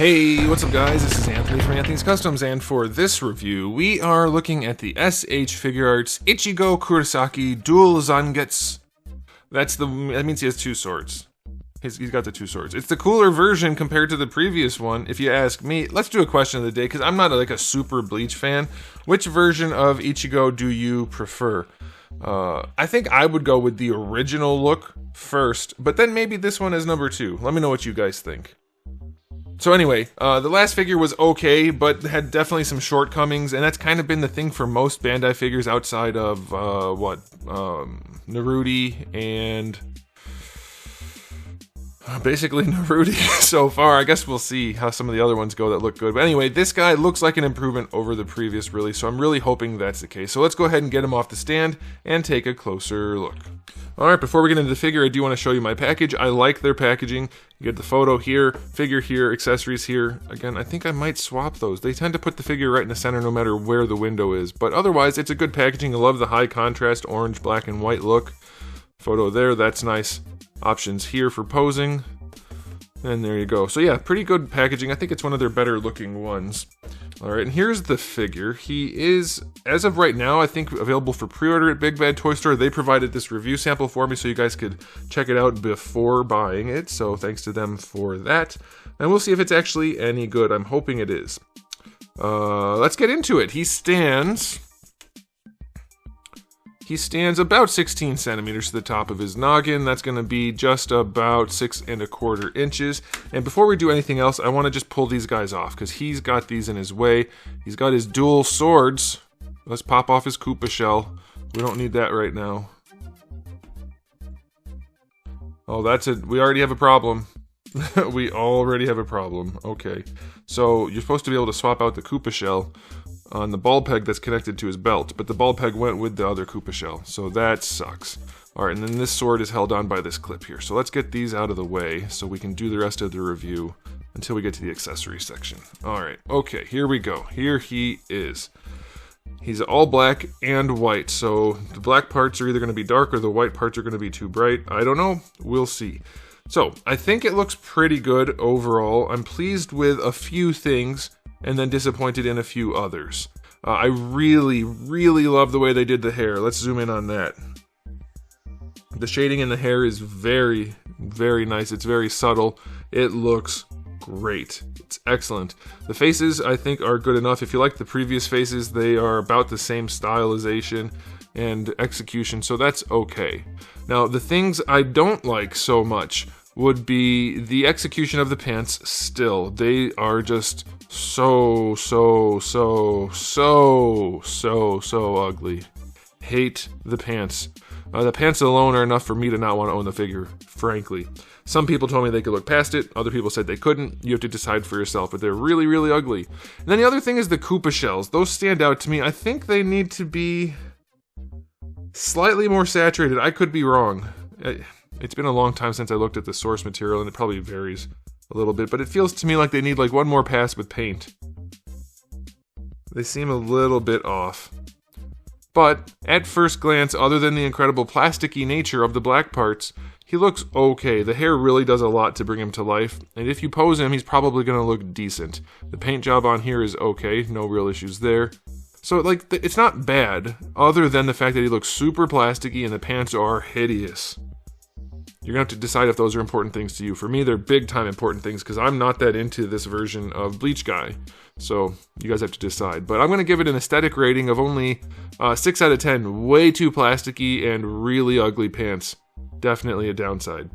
Hey, what's up guys? This is Anthony from Anthony's Customs, and for this review, we are looking at the SH Figuarts ICHIGO KUROSAKI Dual Zangetsu. That means he has two swords. He's got the two swords. It's the cooler version compared to the previous one, if you ask me. Let's do a question of the day, because I'm not like a super Bleach fan. Which version of ICHIGO do you prefer? I think I would go with the original look first, but then maybe this one is number 2. Let me know what you guys think. So anyway, the last figure was okay, but had definitely some shortcomings, and that's kind of been the thing for most Bandai figures outside of, Naruto and basically Naruto so far. I guess we'll see how some of the other ones go that look good. But anyway, this guy looks like an improvement over the previous release, so I'm really hoping that's the case. So let's go ahead and get him off the stand and take a closer look. Alright, before we get into the figure, I do want to show you my package. I like their packaging. You get the photo here, figure here, accessories here. Again, I think I might swap those. They tend to put the figure right in the center no matter where the window is. But otherwise, it's a good packaging. I love the high contrast orange, black, and white look. Photo there, that's nice. Options here for posing. And there you go. So yeah, pretty good packaging. I think it's one of their better looking ones. Alright, and here's the figure. He is, as of right now, I think available for pre-order at Big Bad Toy Store. They provided this review sample for me so you guys could check it out before buying it. So thanks to them for that. And we'll see if it's actually any good. I'm hoping it is. Let's get into it. He stands about 16 centimeters to the top of his noggin. That's going to be just about 6 1/4 inches. And before we do anything else, I want to just pull these guys off, because he's got these in his way. He's got his dual swords. Let's pop off his Koopa shell. We don't need that right now. Oh, we already have a problem. We already have a problem. Okay. So, you're supposed to be able to swap out the Koopa shell on the ball peg that's connected to his belt, but the ball peg went with the other Koopa shell, so that sucks. Alright, and then this sword is held on by this clip here, so let's get these out of the way so we can do the rest of the review until we get to the accessory section. Alright, okay, here we go. Here he is. He's all black and white, so the black parts are either going to be dark or the white parts are going to be too bright. I don't know. We'll see. So, I think it looks pretty good overall. I'm pleased with a few things, and then disappointed in a few others. I really, really love the way they did the hair. Let's zoom in on that. The shading in the hair is very, very nice. It's very subtle. It looks great. It's excellent. The faces, I think, are good enough. If you like the previous faces, they are about the same stylization and execution, so that's okay. Now, the things I don't like so much would be the execution of the pants still. They are just so ugly. Hate the pants. The pants alone are enough for me to not want to own the figure, frankly. Some people told me they could look past it, other people said they couldn't. You have to decide for yourself, but they're really, really ugly. And then the other thing is the Koopa shells. Those stand out to me. I think they need to be slightly more saturated. I could be wrong. It's been a long time since I looked at the source material, and it probably varies a little bit, but it feels to me like they need like one more pass with paint. They seem a little bit off. But at first glance, other than the incredible plasticky nature of the black parts, he looks okay. The hair really does a lot to bring him to life, and if you pose him, he's probably going to look decent. The paint job on here is okay, no real issues there. So, like, it's not bad, other than the fact that he looks super plasticky and the pants are hideous. You're going to have to decide if those are important things to you. For me, they're big-time important things, because I'm not that into this version of Bleach guy. So, you guys have to decide. But I'm going to give it an aesthetic rating of only 6 out of 10. Way too plasticky and really ugly pants. Definitely a downside.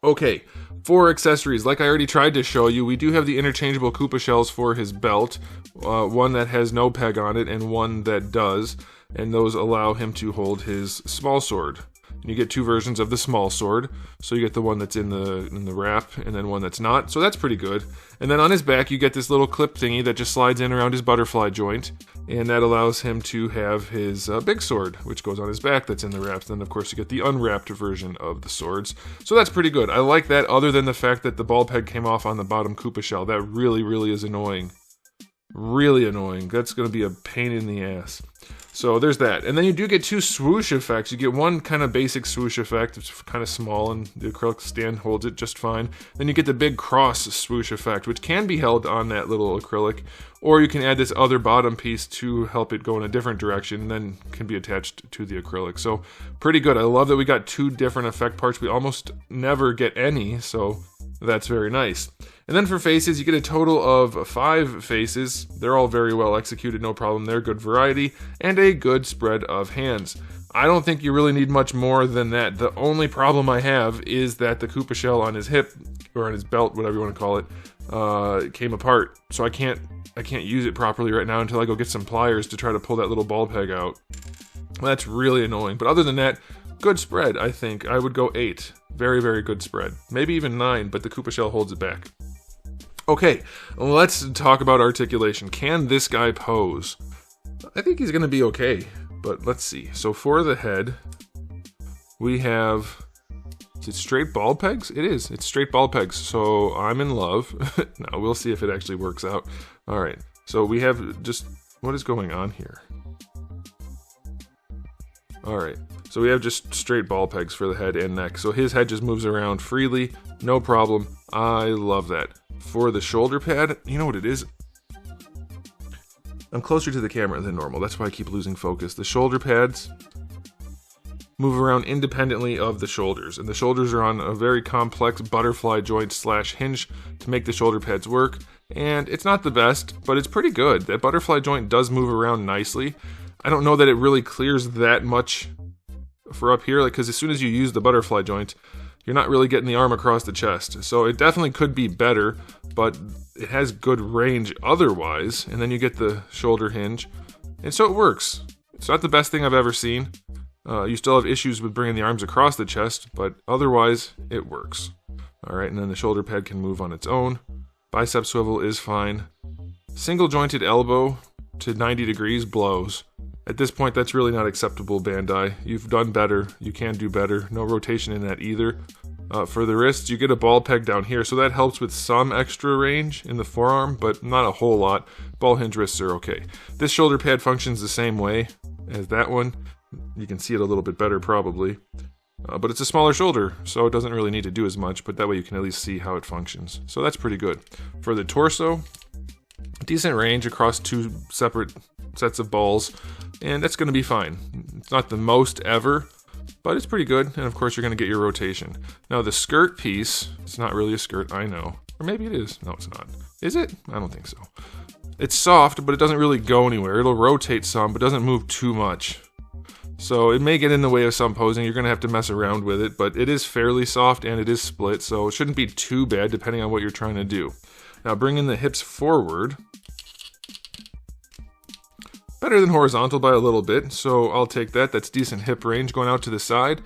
Okay, for accessories, like I already tried to show you, we do have the interchangeable Koopa shells for his belt. One that has no peg on it and one that does. And those allow him to hold his small sword. You get 2 versions of the small sword, so you get the one that's in the wrap, and then one that's not, so that's pretty good. And then on his back, you get this little clip thingy that just slides in around his butterfly joint, and that allows him to have his big sword, which goes on his back that's in the wraps. Then, of course, you get the unwrapped version of the swords, so that's pretty good. I like that, other than the fact that the ball peg came off on the bottom Koopa shell. That really, really is annoying. Really annoying. That's going to be a pain in the ass. So there's that. And then you do get two swoosh effects. You get one kind of basic swoosh effect. It's kind of small and the acrylic stand holds it just fine. Then you get the big cross swoosh effect, which can be held on that little acrylic. Or you can add this other bottom piece to help it go in a different direction and then can be attached to the acrylic. So pretty good. I love that we got two different effect parts. We almost never get any, so that's very nice. And then for faces, you get a total of 5 faces. They're all very well executed, no problem there, good variety, and a good spread of hands. I don't think you really need much more than that. The only problem I have is that the Koopa shell on his hip, or on his belt, whatever you want to call it, came apart. So I can't use it properly right now until I go get some pliers to try to pull that little ball peg out. That's really annoying. But other than that, good spread, I think. I would go 8. Very, very good spread. Maybe even 9, but the Koopa shell holds it back. Okay, let's talk about articulation. Can this guy pose? I think he's going to be okay, but let's see. So for the head, we have... Is it straight ball pegs? It is. It's straight ball pegs, so I'm in love. Now, we'll see if it actually works out. All right, so we have just... What is going on here? All right, so we have just straight ball pegs for the head and neck. So his head just moves around freely, no problem. I love that. For the shoulder pad, you know what it is? I'm closer to the camera than normal. That's why I keep losing focus. The shoulder pads move around independently of the shoulders. And the shoulders are on a very complex butterfly joint / hinge to make the shoulder pads work. And it's not the best, but it's pretty good. That butterfly joint does move around nicely. I don't know that it really clears that much for up here, because as soon as you use the butterfly joint, you're not really getting the arm across the chest. So it definitely could be better, but it has good range otherwise. And then you get the shoulder hinge. And so it works. It's not the best thing I've ever seen. You still have issues with bringing the arms across the chest, but otherwise it works. All right, and then the shoulder pad can move on its own. Bicep swivel is fine. Single jointed elbow to 90 degrees blows. At this point, that's really not acceptable, Bandai. You've done better. You can do better. No rotation in that either. For the wrists, you get a ball peg down here, so that helps with some extra range in the forearm, but not a whole lot. Ball hinge wrists are okay. This shoulder pad functions the same way as that one. You can see it a little bit better, probably. But it's a smaller shoulder, so it doesn't really need to do as much, but that way you can at least see how it functions. So that's pretty good. For the torso, decent range across 2 separate sets of balls, and that's going to be fine. It's not the most ever, but it's pretty good, and of course you're going to get your rotation. Now the skirt piece, it's not really a skirt, I know. Or maybe it is. No, it's not. Is it? I don't think so. It's soft, but it doesn't really go anywhere. It'll rotate some, but doesn't move too much. So it may get in the way of some posing. You're going to have to mess around with it, but it is fairly soft and it is split, so it shouldn't be too bad depending on what you're trying to do. Now bringing the hips forward. Better than horizontal by a little bit, so I'll take that. That's decent hip range going out to the side.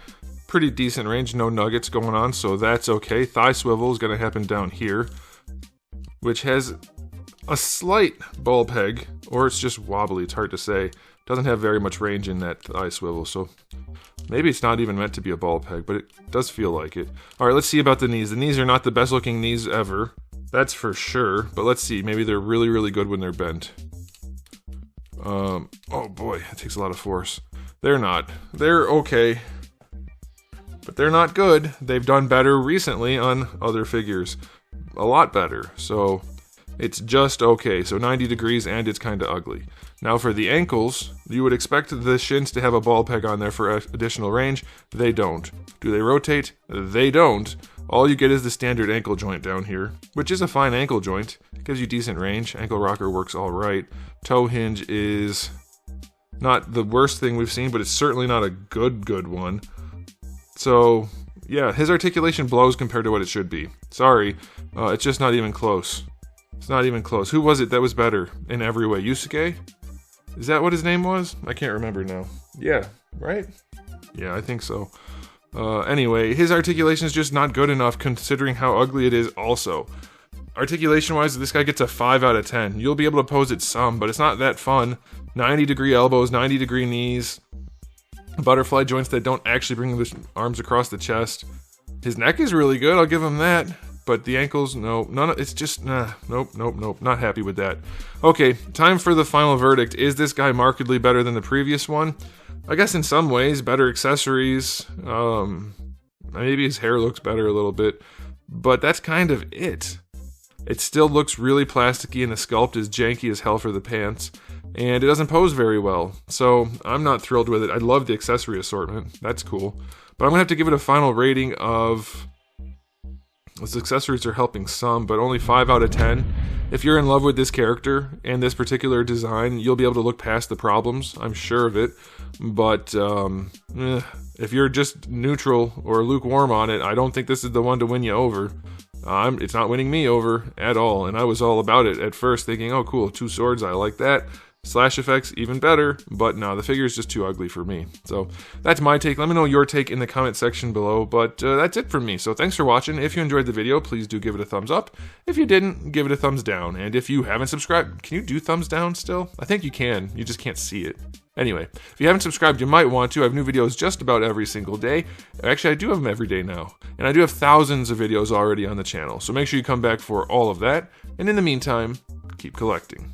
Pretty decent range, no nuggets going on, so that's okay. Thigh swivel is going to happen down here, which has a slight ball peg, or it's just wobbly, it's hard to say. Doesn't have very much range in that thigh swivel, so maybe it's not even meant to be a ball peg, but it does feel like it. Alright, let's see about the knees. The knees are not the best looking knees ever, that's for sure, but let's see, maybe they're really, really good when they're bent. Oh boy, it takes a lot of force. They're not. They're okay, but they're not good. They've done better recently on other figures. A lot better, so it's just okay. So 90 degrees and it's kind of ugly. Now for the ankles, you would expect the shins to have a ball peg on there for additional range. They don't. Do they rotate? They don't. All you get is the standard ankle joint down here, which is a fine ankle joint. It gives you decent range. Ankle rocker works all right. Toe hinge is not the worst thing we've seen, but it's certainly not a good one. So yeah, his articulation blows compared to what it should be. Sorry, it's just not even close. It's not even close. Who was it that was better in every way? Yusuke? Is that what his name was? I can't remember now. Yeah, right? Yeah, I think so. Anyway, his articulation is just not good enough considering how ugly it is also. Articulation-wise, this guy gets a 5 out of 10. You'll be able to pose it some, but it's not that fun. 90-degree elbows, 90-degree knees, butterfly joints that don't actually bring the arms across the chest. His neck is really good, I'll give him that, but the ankles, no, none. It's just nope, not happy with that. Okay, time for the final verdict. Is this guy markedly better than the previous one? I guess in some ways, better accessories. Maybe his hair looks better a little bit, but that's kind of it. It still looks really plasticky, and the sculpt is janky as hell for the pants, and it doesn't pose very well. So I'm not thrilled with it. I love the accessory assortment. That's cool. But I'm going to have to give it a final rating of... Its accessories are helping some, but only 5 out of 10. If you're in love with this character and this particular design, you'll be able to look past the problems. I'm sure of it. But if you're just neutral or lukewarm on it, I don't think this is the one to win you over. It's not winning me over at all, and I was all about it at first, thinking, oh cool, 2 swords, I like that. Slash effects, even better, but no, the figure is just too ugly for me. So that's my take. Let me know your take in the comment section below, but that's it from me. So thanks for watching. If you enjoyed the video, please do give it a thumbs up. If you didn't, give it a thumbs down. And if you haven't subscribed, can you do thumbs down still? I think you can, you just can't see it. Anyway, if you haven't subscribed, you might want to. I have new videos just about every single day. Actually, I do have them every day now. And I do have thousands of videos already on the channel. So make sure you come back for all of that. And in the meantime, keep collecting.